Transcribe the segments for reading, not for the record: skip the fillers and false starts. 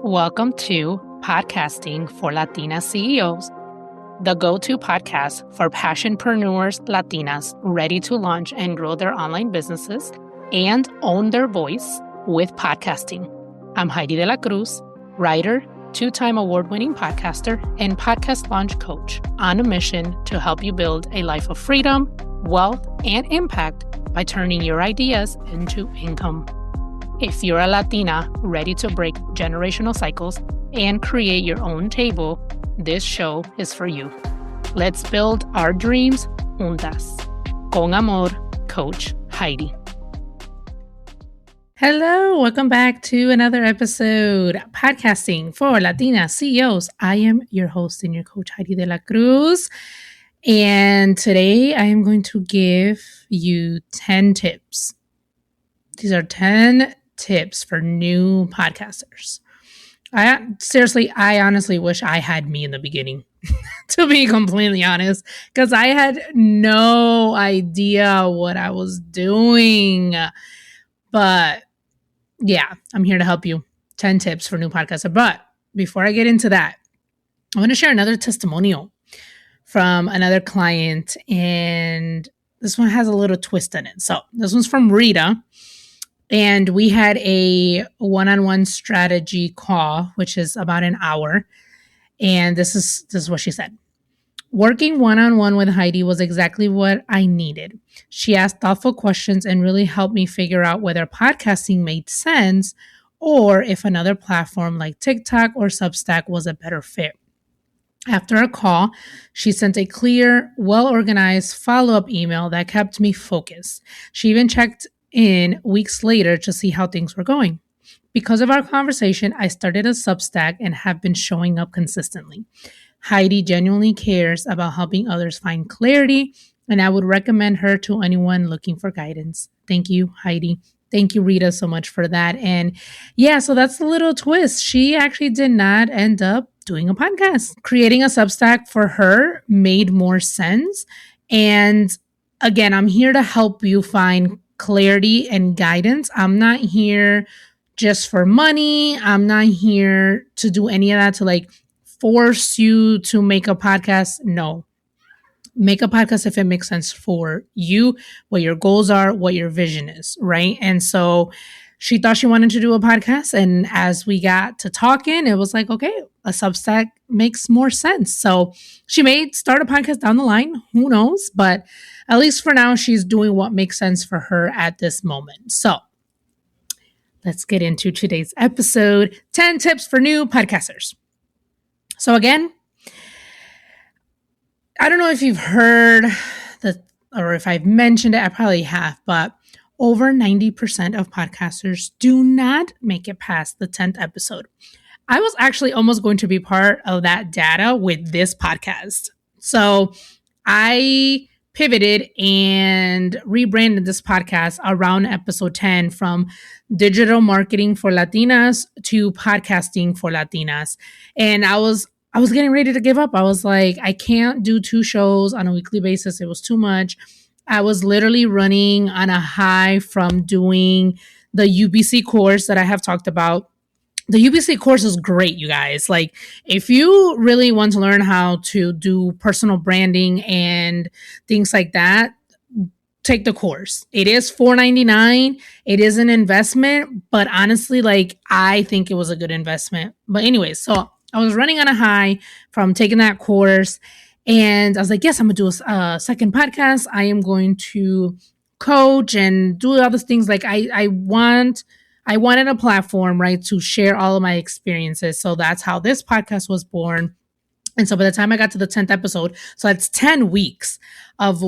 Welcome to Podcasting for Latina CEOs, the go-to podcast for passionpreneurs Latinas ready to launch and grow their online businesses and own their voice with podcasting. I'm Heidy de la Cruz, writer, two-time award-winning podcaster, and podcast launch coach on a mission to help you build a life of freedom, wealth, and impact by turning your ideas into income. If you're a Latina ready to break generational cycles and create your own table, this show is for you. Let's build our dreams juntas. Con amor, Coach Heidy. Hello, welcome back to another episode, Podcasting for Latina CEOs. I am your host and your coach, Heidy de la Cruz. And today I am going to give you 10 tips. These are 10 tips for new podcasters. I honestly wish I had me in the beginning, to be completely honest, because I had no idea what I was doing. But yeah, I'm here to help you. 10 tips for new podcasters. But before I get into that, I want to share another testimonial from another client, and this one has a little twist in it. So this one's from Rita. And we had a one-on-one strategy call, which is about an hour. And this is what she said. Working one-on-one with Heidy was exactly what I needed. She asked thoughtful questions and really helped me figure out whether podcasting made sense or if another platform like TikTok or Substack was a better fit. After a call, she sent a clear, well-organized follow-up email that kept me focused. She even checked in weeks later to see how things were going. Because of our conversation, I started a Substack and have been showing up consistently. Heidy genuinely cares about helping others find clarity, and I would recommend her to anyone looking for guidance. Thank you, Heidy. Thank you, Rita, so much for that. And yeah, so that's the little twist. She actually did not end up doing a podcast. Creating a Substack for her made more sense. And again, I'm here to help you find clarity and guidance. I'm not here just for money. I'm not here to do any of that to force you to make a podcast. No. Make a podcast if it makes sense for you, what your goals are, what your vision is, right? And so she thought she wanted to do a podcast. And as we got to talking, it was like, okay, a Substack makes more sense. So she may start a podcast down the line. Who knows? But at least for now, she's doing what makes sense for her at this moment. So let's get into today's episode, 10 tips for new podcasters. So again, I don't know if you've heard or if I've mentioned it, I probably have, but over 90% of podcasters do not make it past the 10th episode. I was actually almost going to be part of that data with this podcast. So I pivoted and rebranded this podcast around episode 10 from digital marketing for Latinas to podcasting for Latinas. And I was getting ready to give up. I was like, I can't do 2 shows on a weekly basis. It was too much. I was literally running on a high from doing the UBC course that I have talked about. The UBC course is great, you guys. Like, if you really want to learn how to do personal branding and things like that, take the course. It is $4.99. It is an investment, but honestly, I think it was a good investment. But anyways, so I was running on a high from taking that course, and I was like, yes, I'm going to do a second podcast. I am going to coach and do all these things. I wanted a platform, right, to share all of my experiences. So that's how this podcast was born. And so by the time I got to the 10th episode, so that's 10 weeks of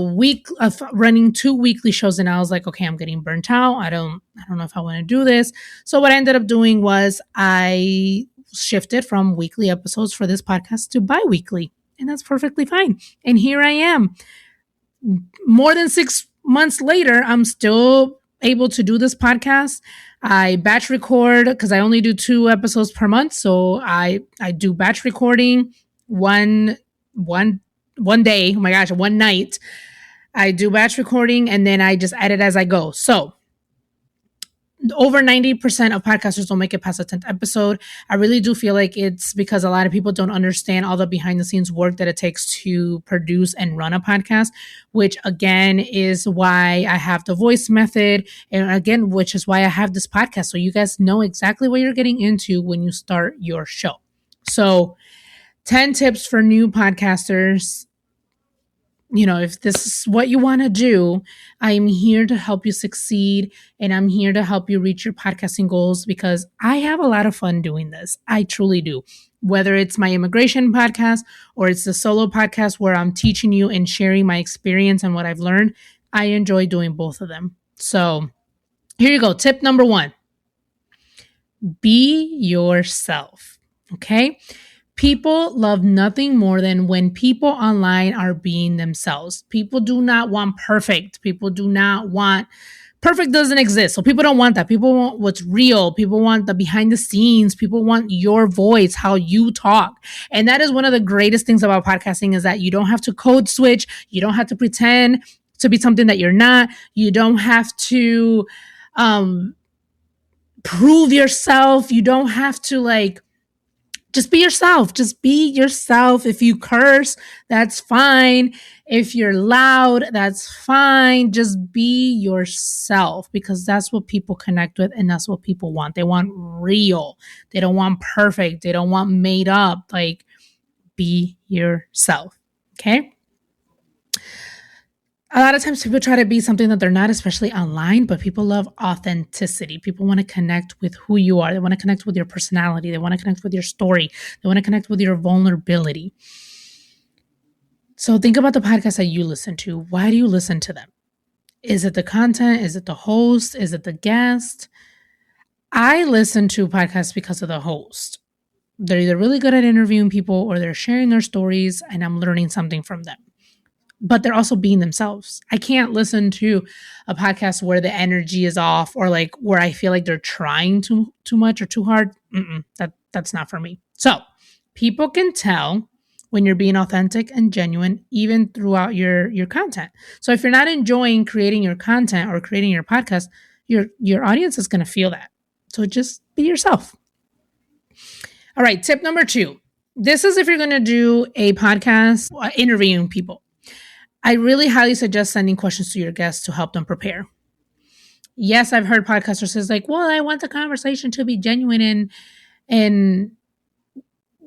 running 2 weekly shows. And I was like, okay, I'm getting burnt out. I don't know if I want to do this. So what I ended up doing was I shifted from weekly episodes for this podcast to bi-weekly. And that's perfectly fine. And here I am. More than 6 months later, I'm still able to do this podcast. I batch record because I only do 2 episodes per month. So I do batch recording one day. Oh my gosh, one night. I do batch recording and then I just edit as I go. So over 90% of podcasters don't make it past the 10th episode. I really do feel like it's because a lot of people don't understand all the behind the scenes work that it takes to produce and run a podcast, which again is why I have the voice method. And again, which is why I have this podcast. So you guys know exactly what you're getting into when you start your show. So 10 tips for new podcasters. If this is what you want to do, I'm here to help you succeed, and I'm here to help you reach your podcasting goals because I have a lot of fun doing this. I truly do. Whether it's my immigration podcast or it's the solo podcast where I'm teaching you and sharing my experience and what I've learned, I enjoy doing both of them. So here you go. Tip number 1, be yourself. Okay. People love nothing more than when people online are being themselves. People do not want perfect. People do not want perfect, doesn't exist. So people don't want that. People want what's real. People want the behind the scenes. People want your voice, how you talk. And that is one of the greatest things about podcasting is that you don't have to code switch. You don't have to pretend to be something that you're not. You don't have to prove yourself. You don't have to just be yourself. Just be yourself. If you curse, that's fine. If you're loud, that's fine. Just be yourself because that's what people connect with and that's what people want. They want real. They don't want perfect. They don't want made up. Be yourself. Okay? A lot of times people try to be something that they're not, especially online, but people love authenticity. People want to connect with who you are. They want to connect with your personality. They want to connect with your story. They want to connect with your vulnerability. So think about the podcasts that you listen to. Why do you listen to them? Is it the content? Is it the host? Is it the guest? I listen to podcasts because of the host. They're either really good at interviewing people or they're sharing their stories and I'm learning something from them. But they're also being themselves. I can't listen to a podcast where the energy is off or where I feel like they're trying too much or too hard. That's not for me. So people can tell when you're being authentic and genuine, even throughout your content. So if you're not enjoying creating your content or creating your podcast, your audience is going to feel that. So just be yourself. All right. Tip number 2. This is if you're going to do a podcast interviewing people. I really highly suggest sending questions to your guests to help them prepare. Yes, I've heard podcasters say well, I want the conversation to be genuine and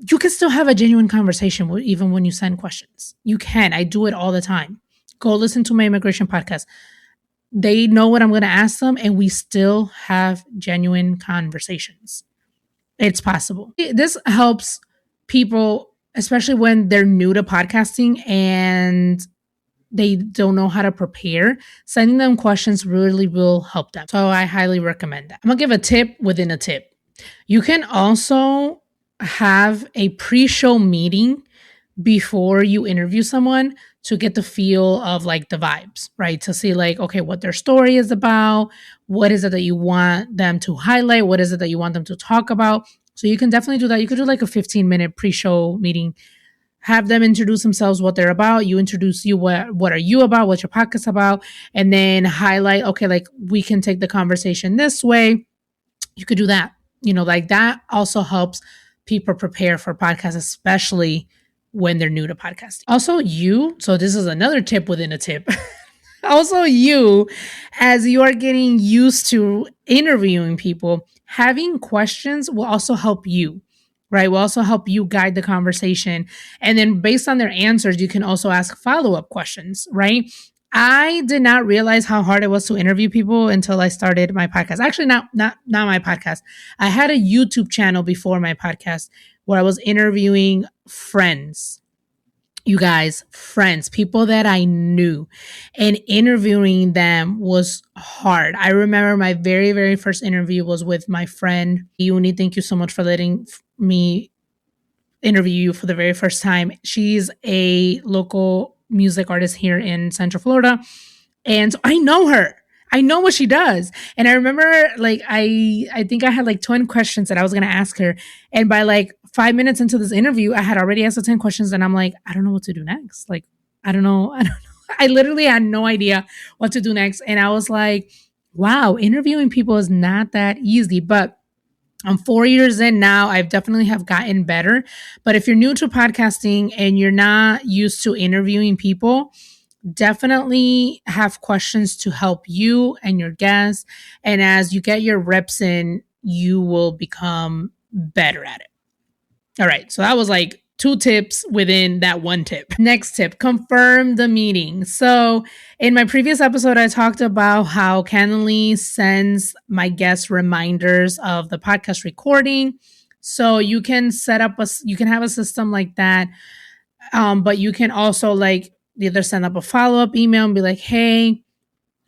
you can still have a genuine conversation even when you send questions. You can. I do it all the time. Go listen to my immigration podcast. They know what I'm going to ask them and we still have genuine conversations. It's possible. This helps people, especially when they're new to podcasting and they don't know how to prepare. Sending them questions really will help them. So I highly recommend that. I'm going to give a tip within a tip. You can also have a pre-show meeting before you interview someone to get the feel of the vibes, right? To see okay, what their story is about. What is it that you want them to highlight? What is it that you want them to talk about? So you can definitely do that. You could do a 15-minute pre-show meeting. Have them introduce themselves, what they're about. You introduce you, what are you about? What's your podcast about? And then highlight, okay, we can take the conversation this way. You could do that. That also helps people prepare for podcasts, especially when they're new to podcasting. Also so this is another tip within a tip. Also as you are getting used to interviewing people, having questions will also help you. Right, will also help you guide the conversation. And then based on their answers, you can also ask follow-up questions, right? I did not realize how hard it was to interview people until I started my podcast. Actually, not my podcast. I had a YouTube channel before my podcast where I was interviewing friends. You guys, friends, people that I knew, and interviewing them was hard. I remember my very, very first interview was with my friend, Uni. Thank you so much for letting me interview you for the very first time. She's a local music artist here in Central Florida. And so I know her. I know what she does. And I remember I think I had 10 questions that I was going to ask her. And by 5 minutes into this interview, I had already asked the 10 questions and I'm I don't know what to do next. I don't know. I literally had no idea what to do next. And I was wow, interviewing people is not that easy, but I'm 4 years in now. I've definitely have gotten better. But if you're new to podcasting and you're not used to interviewing people, definitely have questions to help you and your guests. And as you get your reps in, you will become better at it. All right. So that was like two tips within that one tip. Next tip, confirm the meeting. So in my previous episode, I talked about how Calendly sends my guests reminders of the podcast recording. So you can set up you can have a system like that. But you can also like either send up a follow-up email and be like, hey,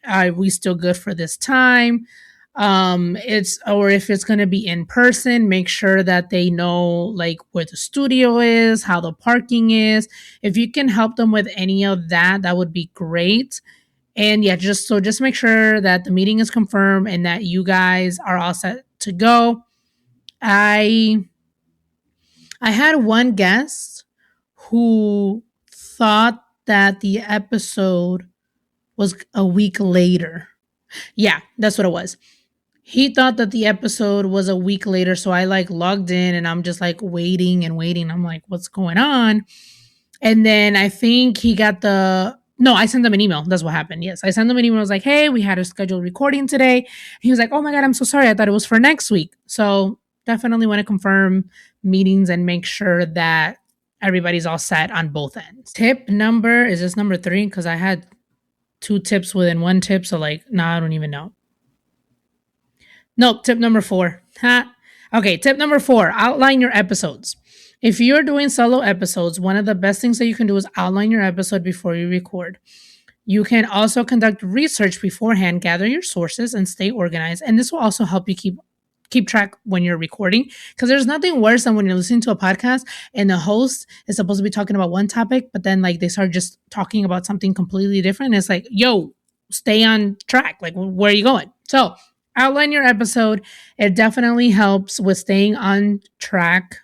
are we still good for this time? It's or if it's going to be in person, make sure that they know like where the studio is, how the parking is. If you can help them with any of that, that would be great. And yeah, just make sure that the meeting is confirmed and that you guys are all set to go. I had one guest who thought that the episode was a week later. Yeah, that's what it was. He thought that the episode was a week later. So I like logged in and I'm just like waiting and waiting. I'm like, what's going on? And then I think he got no, I sent him an email. That's what happened. Yes, I sent him an email. I was like, hey, we had a scheduled recording today. He was like, oh my God, I'm so sorry. I thought it was for next week. So definitely want to confirm meetings and make sure that everybody's all set on both ends. Tip number, is this number 3? Because I had 2 tips within 1 tip. So like, I don't even know. Nope, tip number 4. Ha. Okay, tip number 4, outline your episodes. If you're doing solo episodes, one of the best things that you can do is outline your episode before you record. You can also conduct research beforehand, gather your sources, and stay organized. And this will also help you keep track when you're recording, because there's nothing worse than when you're listening to a podcast and the host is supposed to be talking about one topic, but then like they start just talking about something completely different. It's like, yo, stay on track. Like, where are you going? So outline your episode. It definitely helps with staying on track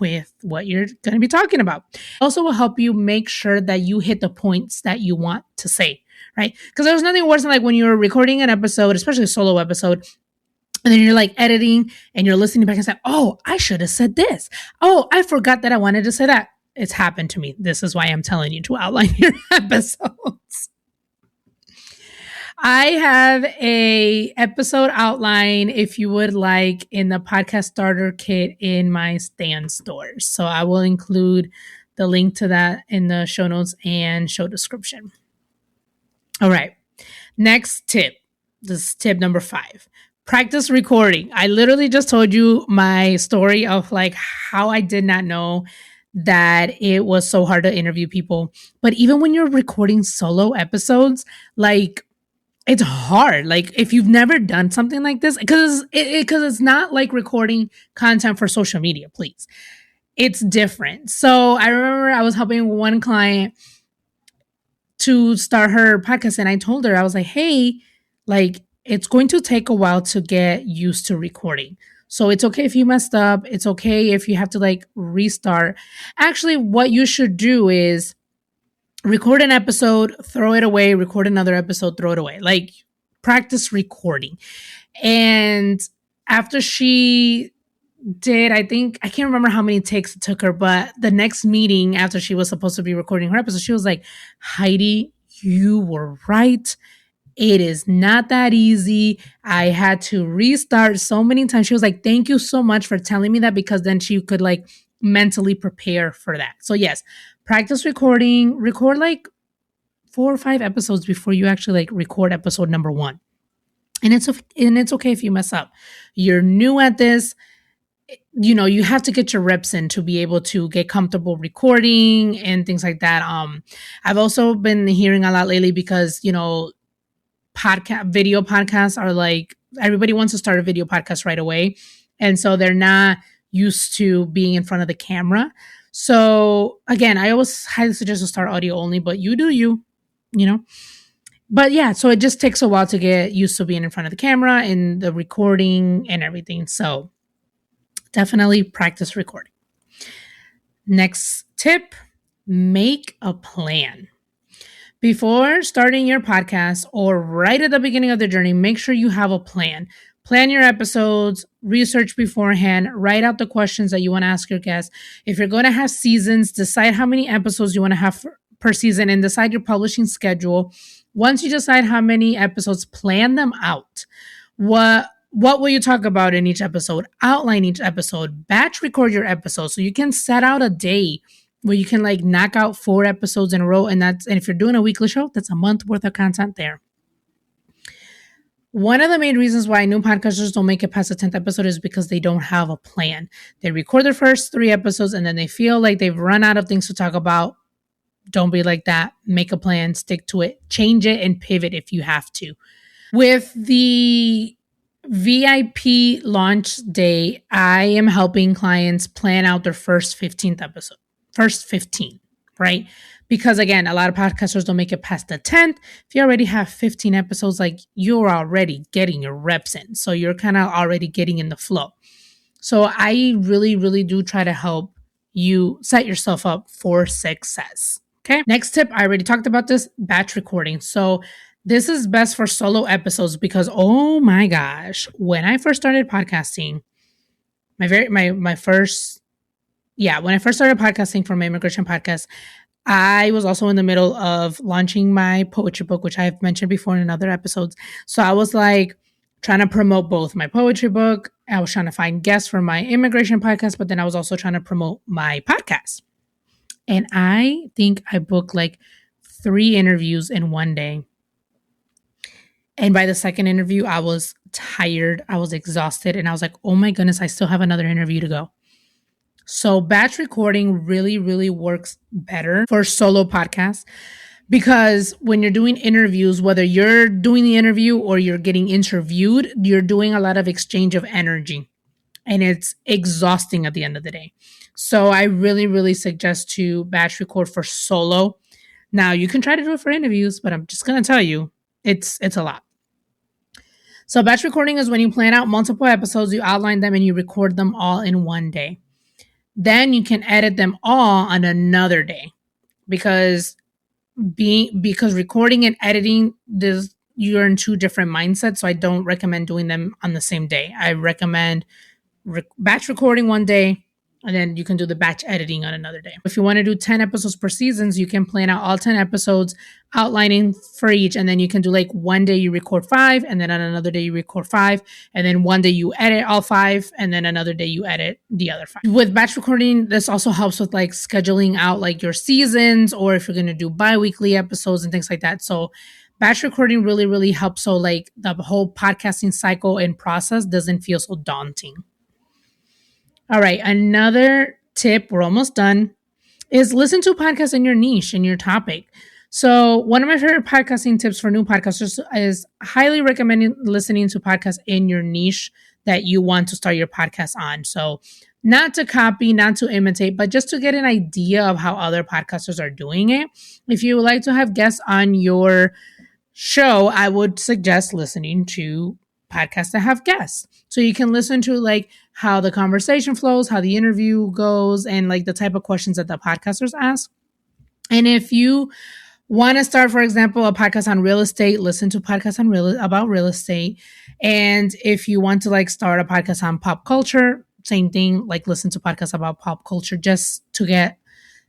with what you're going to be talking about. Also will help you make sure that you hit the points that you want to say, right? Because there's nothing worse than like when you're recording an episode, especially a solo episode, and then you're like editing and you're listening back and say, oh, I should have said this. Oh, I forgot that I wanted to say that. It's happened to me. This is why I'm telling you to outline your episodes. I have a episode outline, if you would like, in the podcast starter kit in my Stan stores. So I will include the link to that in the show notes and show description. All right. Next tip. This is tip number 5. Practice recording. I literally just told you my story of like how I did not know that it was so hard to interview people. But even when you're recording solo episodes, like it's hard. Like if you've never done something like this, because it's not like recording content for social media, please. It's different. So I remember I was helping one client to start her podcast, and I told her, I was like, hey, like it's going to take a while to get used to recording. So it's okay if you messed up. It's okay if you have to like restart. Actually, what you should do is record an episode, throw it away, record another episode, throw it away. Like practice recording. And after she did, I think, I can't remember how many takes it took her, but the next meeting after she was supposed to be recording her episode, she was like, Heidi, you were right. It is not that easy. I had to restart so many times. She was like, thank you so much for telling me that, because then she could like mentally prepare for that. So yes, practice recording, record like 4 or 5 episodes before you actually like record episode number 1. And it's okay if you mess up. You're new at this. You know, you have to get your reps in to be able to get comfortable recording and things like that. I've also been hearing a lot lately because, you know, video podcasts are like, everybody wants to start a video podcast right away. And so they're not used to being in front of the camera. So again, I always highly suggest to start audio only, but you do you know. But yeah, so it just takes a while to get used to being in front of the camera and the recording and everything. So definitely practice recording. Next tip, make a plan. Before starting your podcast or right at the beginning of the journey, make sure you have a plan. Plan your episodes, research beforehand, write out the questions that you want to ask your guests. If you're going to have seasons, decide how many episodes you want to have per season and decide your publishing schedule. Once you decide how many episodes, plan them out. What will you talk about in each episode? Outline each episode. Batch record your episodes so you can set out a day where you can like knock out 4 episodes in a row. And if you're doing a weekly show, that's a month worth of content there. One of the main reasons why new podcasters don't make it past the 10th episode is because they don't have a plan. They record their first 3 episodes and then they feel like they've run out of things to talk about. Don't be like that. Make a plan, stick to it, change it, and pivot if you have to. With the VIP launch day, I am helping clients plan out their first 15th episode. First 15, right? Because again, a lot of podcasters don't make it past the 10th. If you already have 15 episodes, like you're already getting your reps in. So you're kind of already getting in the flow. So I really, really do try to help you set yourself up for success. Okay. Next tip, I already talked about this, batch recording. So this is best for solo episodes because, oh my gosh, when I first started podcasting, when I first started podcasting for my immigration podcast, I was also in the middle of launching my poetry book, which I have mentioned before in other episodes. So I was like trying to promote both my poetry book. I was trying to find guests for my immigration podcast, but then I was also trying to promote my podcast. And I think I booked like 3 interviews in one day. And by the second interview, I was tired. I was exhausted. And I was like, oh my goodness, I still have another interview to go. So batch recording really, really works better for solo podcasts because when you're doing interviews, whether you're doing the interview or you're getting interviewed, you're doing a lot of exchange of energy and it's exhausting at the end of the day. So I really, really suggest to batch record for solo. Now you can try to do it for interviews, but I'm just going to tell you, it's a lot. So batch recording is when you plan out multiple episodes, you outline them and you record them all in one day. Then you can edit them all on another day because recording and editing, you're in 2 different mindsets. So I don't recommend doing them on the same day. I recommend batch recording one day, and then you can do the batch editing on another day. If you want to do 10 episodes per seasons, you can plan out all 10 episodes, outlining for each, and then you can do like one day you record 5, and then on another day you record 5, and then one day you edit all 5, and then another day you edit the other 5. With batch recording, this also helps with like scheduling out like your seasons, or if you're going to do bi-weekly episodes and things like that. So batch recording really, really helps so like the whole podcasting cycle and process doesn't feel so daunting. All right, another tip, we're almost done, is listen to podcasts in your niche, in your topic. So one of my favorite podcasting tips for new podcasters is highly recommending listening to podcasts in your niche that you want to start your podcast on. So not to copy, not to imitate, but just to get an idea of how other podcasters are doing it. If you would like to have guests on your show, I would suggest listening to podcasts that have guests. So you can listen to like how the conversation flows, how the interview goes, and like the type of questions that the podcasters ask. And if you want to start, for example, a podcast on real estate, listen to podcasts about real estate. And if you want to like start a podcast on pop culture, same thing, like listen to podcasts about pop culture just to get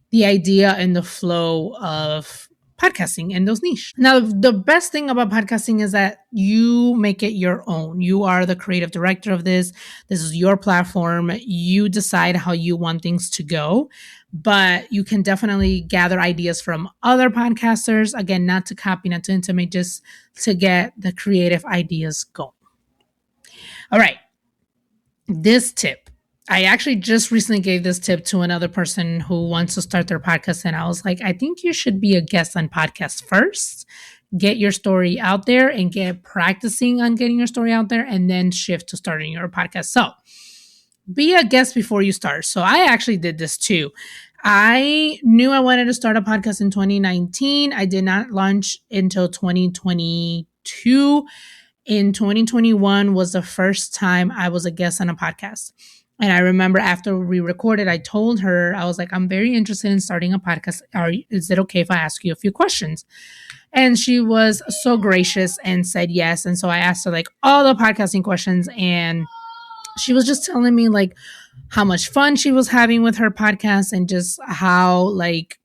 the idea and the flow of podcasting in those niche. Now, the best thing about podcasting is that you make it your own. You are the creative director of this. This is your platform. You decide how you want things to go, but you can definitely gather ideas from other podcasters. Again, not to copy, not to imitate, just to get the creative ideas going. All right. This tip. I actually just recently gave this tip to another person who wants to start their podcast. And I was like, I think you should be a guest on podcasts first, get your story out there and get practicing on getting your story out there and then shift to starting your podcast. So be a guest before you start. So I actually did this too. I knew I wanted to start a podcast in 2019. I did not launch until 2022. In 2021 was the first time I was a guest on a podcast. And I remember after we recorded, I told her, I was like, I'm very interested in starting a podcast. Is it okay if I ask you a few questions? And she was so gracious and said yes. And so I asked her like all the podcasting questions, and she was just telling me like how much fun she was having with her podcast, and just how like,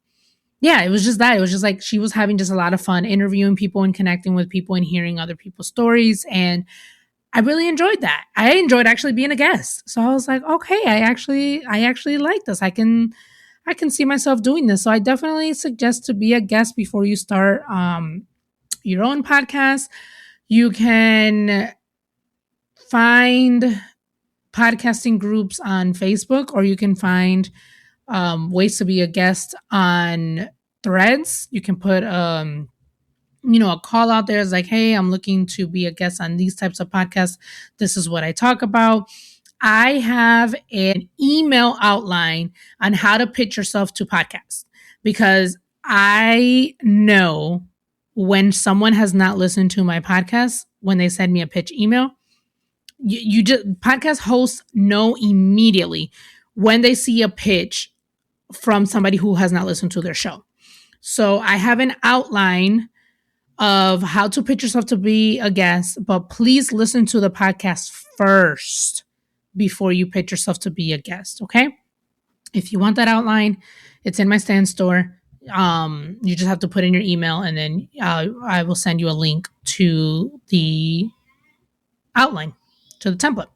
yeah, it was just that. It was just like she was having just a lot of fun interviewing people and connecting with people and hearing other people's stories. And I really enjoyed that. I enjoyed actually being a guest. So I was like, okay, I actually like this. I can see myself doing this. So I definitely suggest to be a guest before you start your own podcast. You can find podcasting groups on Facebook, or you can find ways to be a guest on Threads. You can put a call out there is like, hey, I'm looking to be a guest on these types of podcasts. This is what I talk about. I have an email outline on how to pitch yourself to podcasts, because I know when someone has not listened to my podcast, when they send me a pitch email, you just podcast hosts know immediately when they see a pitch from somebody who has not listened to their show. So I have an outline of how to pitch yourself to be a guest, but please listen to the podcast first before you pitch yourself to be a guest. Okay. If you want that outline, it's in my stand store. You just have to put in your email, and then I will send you a link to the outline, to the template.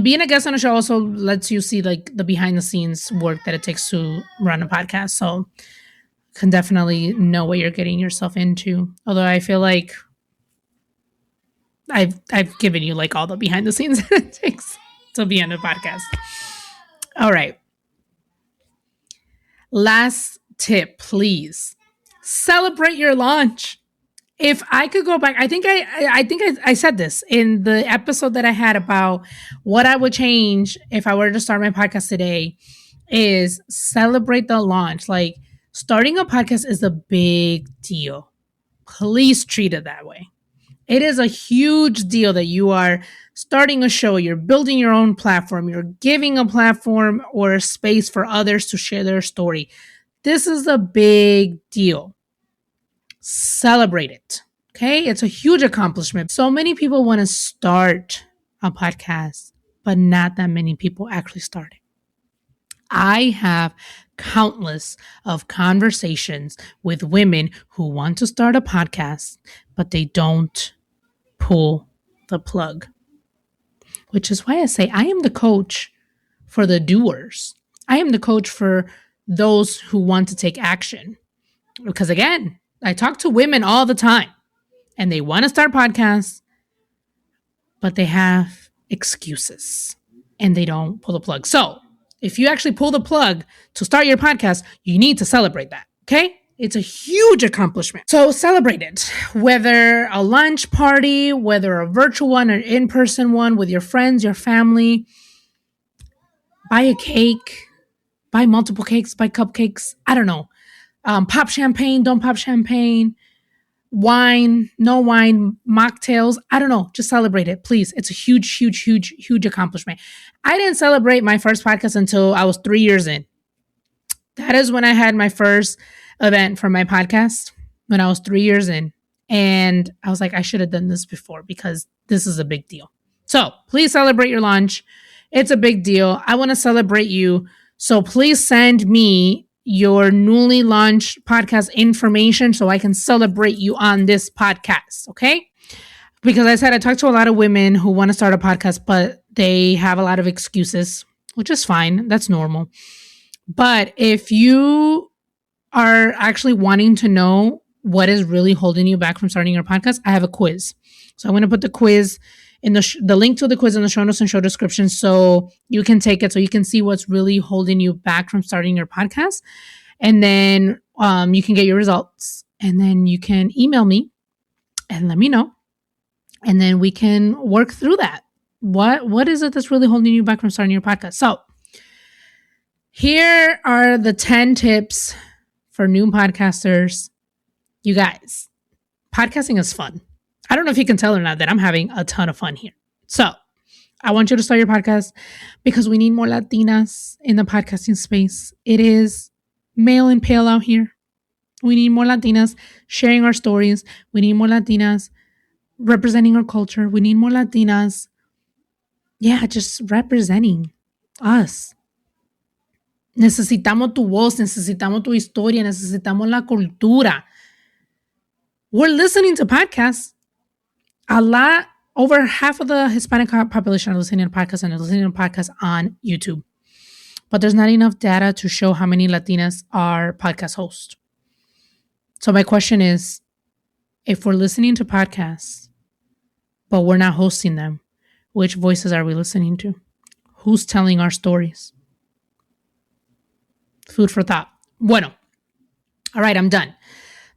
Being a guest on a show also lets you see like the behind the scenes work that it takes to run a podcast. So can definitely know what you're getting yourself into. Although I feel like I've given you like all the behind the scenes that it takes to be on a podcast. All right. Last tip, please. Celebrate your launch. If I could go back, I said this in the episode that I had about what I would change if I were to start my podcast today, is celebrate the launch. Like, starting a podcast is a big deal. Please treat it that way. It is a huge deal that you are starting a show, you're building your own platform, you're giving a platform or a space for others to share their story. This is a big deal. Celebrate it. Okay? It's a huge accomplishment. So many people want to start a podcast, but not that many people actually start it. I have countless of conversations with women who want to start a podcast, but they don't pull the plug. Which is why I say I am the coach for the doers. I am the coach for those who want to take action. Because again, I talk to women all the time, and they want to start podcasts, but they have excuses and they don't pull the plug. So if you actually pull the plug to start your podcast, you need to celebrate that. Okay? It's a huge accomplishment. So celebrate it. Whether a lunch party, whether a virtual one or in-person one with your friends, your family, buy a cake, buy multiple cakes, buy cupcakes. I don't know. Pop champagne, don't pop champagne. Wine, no wine, mocktails. I don't know. Just celebrate it, please. It's a huge, huge, huge, huge accomplishment. I didn't celebrate my first podcast until I was 3 years in. That is when I had my first event for my podcast, when I was 3 years in. And I was like, I should have done this before, because this is a big deal. So please celebrate your launch. It's a big deal. I want to celebrate you. So please send me your newly launched podcast information so I can celebrate you on this podcast. Okay? Because I said I talked to a lot of women who want to start a podcast, but they have a lot of excuses, which is fine. That's normal. But if you are actually wanting to know what is really holding you back from starting your podcast, I have a quiz. So I'm going to put the quiz in the link to the quiz in the show notes and show description, so you can take it, so you can see what's really holding you back from starting your podcast. And then you can get your results, and then you can email me and let me know. And then we can work through that. What is it that's really holding you back from starting your podcast? So here are the 10 tips for new podcasters. You guys, podcasting is fun. I don't know if you can tell or not that I'm having a ton of fun here. So I want you to start your podcast because we need more Latinas in the podcasting space. It is male and pale out here. We need more Latinas sharing our stories. We need more Latinas representing our culture. We need more Latinas, just representing us. Necesitamos tu voz, necesitamos tu historia, necesitamos la cultura. We're listening to podcasts. Over half of the Hispanic population are listening to podcasts, and they're listening to podcasts on YouTube. But there's not enough data to show how many Latinas are podcast hosts. So my question is, if we're listening to podcasts, but we're not hosting them, which voices are we listening to? Who's telling our stories? Food for thought. Bueno. All right, I'm done.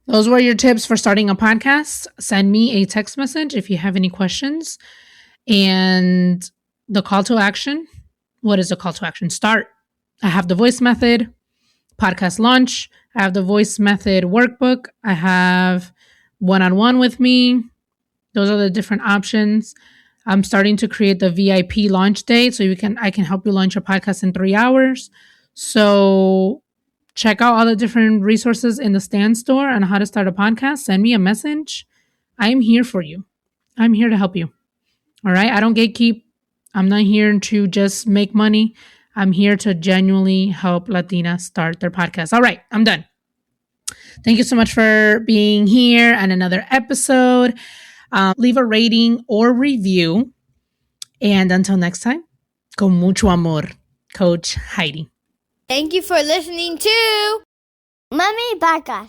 Those were your tips for starting a podcast. Send me a text message if you have any questions. And the call to action. What is the call to action? Start. I have the voice method, podcast launch. I have the voice method workbook. I have one-on-one with me. Those are the different options. I'm starting to create the VIP launch date so I can help you launch your podcast in 3 hours. So check out all the different resources in the Stand store on how to start a podcast. Send me a message. I am here for you. I'm here to help you. All right. I don't gatekeep. I'm not here to just make money. I'm here to genuinely help Latinas start their podcast. All right. I'm done. Thank you so much for being here on another episode. Leave a rating or review. And until next time, con mucho amor, Coach Heidy. Thank you for listening to Mommy Podcast.